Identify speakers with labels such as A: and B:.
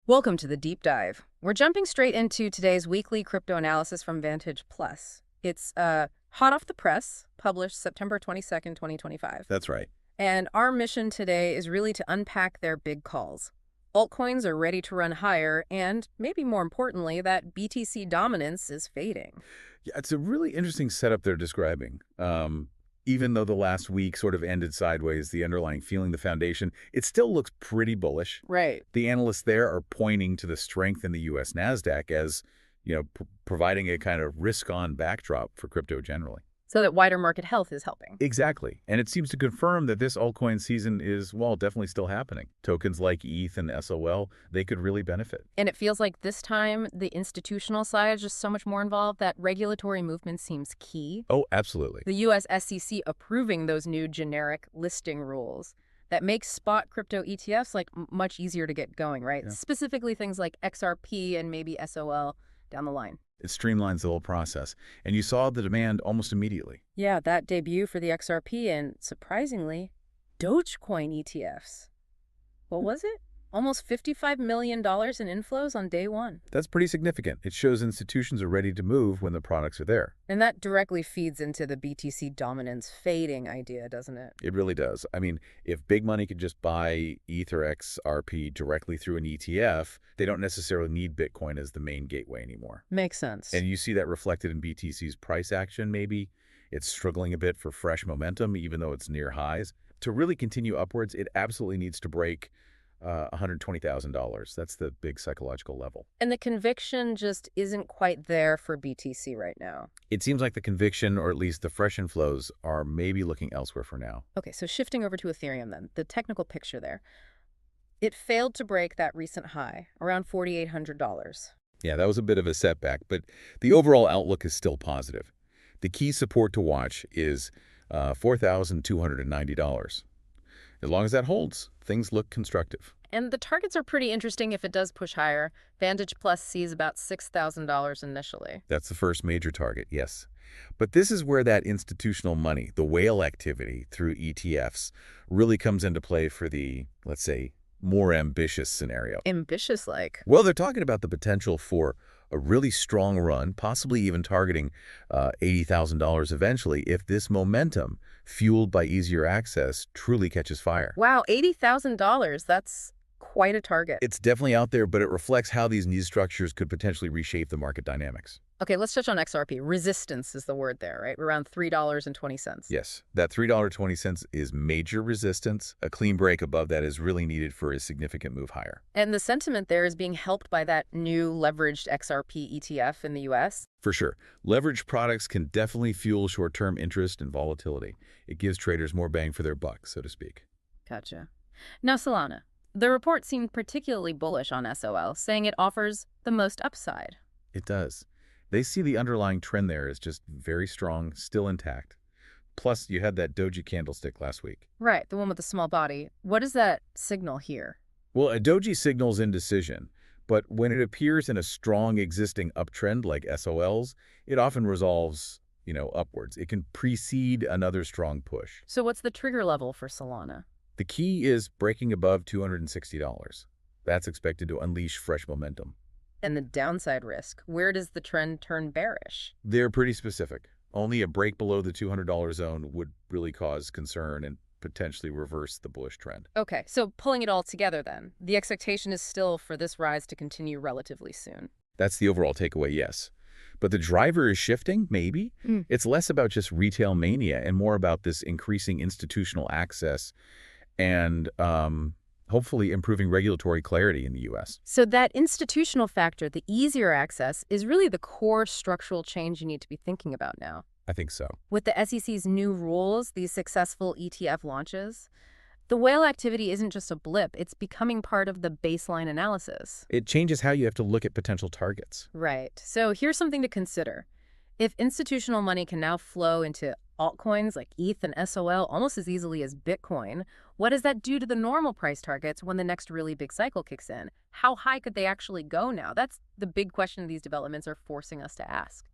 A: Welcome to the deep dive. We're jumping straight into today's weekly crypto analysis from Vantage Plus. It's hot off the press, published September 22nd, 2025.
B: That's right.
A: And our mission today is really to unpack their big calls. Altcoins are ready to run higher, and maybe more importantly, that BTC dominance is fading.
B: Yeah, it's a really interesting setup they're describing. Even though the last week sort of ended sideways, the underlying feeling, the foundation, it still looks pretty bullish.
A: Right.
B: The analysts there are pointing to the strength in the U.S. Nasdaq as, providing a kind of risk-on backdrop for crypto generally.
A: So that wider market health is helping.
B: Exactly. And it seems to confirm that this altcoin season is, well, definitely still happening. Tokens like ETH and SOL, they could really benefit.
A: And it feels like this time the institutional side is just so much more involved that regulatory movement seems key.
B: Oh, absolutely.
A: The U.S. SEC approving those new generic listing rules that make spot crypto ETFs like much easier to get going, right?
B: Yeah.
A: Specifically things like XRP and maybe SOL down the line.
B: It streamlines the whole process. And you saw the demand almost immediately.
A: Yeah, that debut for the XRP and, surprisingly, Dogecoin ETFs. What was it? Almost $55 million in inflows on day one.
B: That's pretty significant. It shows institutions are ready to move when the products are there.
A: And that directly feeds into the BTC dominance fading idea, doesn't it?
B: It really does. I mean, if big money could just buy ETH or XRP directly through an ETF, they don't necessarily need Bitcoin as the main gateway anymore.
A: Makes sense.
B: And you see that reflected in BTC's price action, maybe. It's struggling a bit for fresh momentum, even though it's near highs. To really continue upwards, it absolutely needs to break $120,000. That's the big psychological level.
A: And the conviction just isn't quite there for BTC right now.
B: It seems like the conviction, or at least the fresh inflows, are maybe looking elsewhere for now.
A: Okay, so shifting over to Ethereum then, the technical picture there. It failed to break that recent high, around $4,800.
B: Yeah, that was a bit of a setback, but the overall outlook is still positive. The key support to watch is $4,290. As long as that holds, things look constructive.
A: And the targets are pretty interesting if it does push higher. Vantage Plus sees about $6,000 initially.
B: That's the first major target, yes. But this is where that institutional money, the whale activity through ETFs, really comes into play for the, let's say, more ambitious scenario.
A: Ambitious like?
B: Well, they're talking about the potential for a really strong run, possibly even targeting $80,000 eventually, if this momentum, fueled by easier access, truly catches fire.
A: Wow, $80,000. That's quite a target.
B: It's definitely out there, but it reflects how these new structures could potentially reshape the market dynamics.
A: Okay, let's touch on XRP. Resistance is the word there, right? Around $3.20.
B: Yes, that $3.20 is major resistance. A clean break above that is really needed for a significant move higher.
A: And the sentiment there is being helped by that new leveraged XRP ETF in the U.S.
B: For sure. Leveraged products can definitely fuel short-term interest and volatility. It gives traders more bang for their buck, so to speak.
A: Gotcha. Now, Solana. The report seemed particularly bullish on SOL, saying it offers the most upside.
B: It does. They see the underlying trend there as just very strong, still intact. Plus, you had that doji candlestick last week.
A: Right, the one with the small body. What does that signal here?
B: Well, a doji signals indecision, but when it appears in a strong existing uptrend like SOLs, it often resolves, upwards. It can precede another strong push.
A: So what's the trigger level for Solana?
B: The key is breaking above $260. That's expected to unleash fresh momentum.
A: And the downside risk, where does the trend turn bearish?
B: They're pretty specific. Only a break below the $200 zone would really cause concern and potentially reverse the bullish trend.
A: Okay, so pulling it all together then, the expectation is still for this rise to continue relatively soon.
B: That's the overall takeaway, yes. But the driver is shifting, maybe. It's less about just retail mania and more about this increasing institutional access and hopefully improving regulatory clarity in the U.S.
A: So that institutional factor, the easier access, is really the core structural change you need to be thinking about now.
B: I think so.
A: With the SEC's new rules, these successful ETF launches, the whale activity isn't just a blip, it's becoming part of the baseline analysis.
B: It changes how you have to look at potential targets.
A: Right. So here's something to consider. If institutional money can now flow into altcoins like ETH and SOL almost as easily as Bitcoin, what does that do to the normal price targets when the next really big cycle kicks in? How high could they actually go now? That's the big question these developments are forcing us to ask.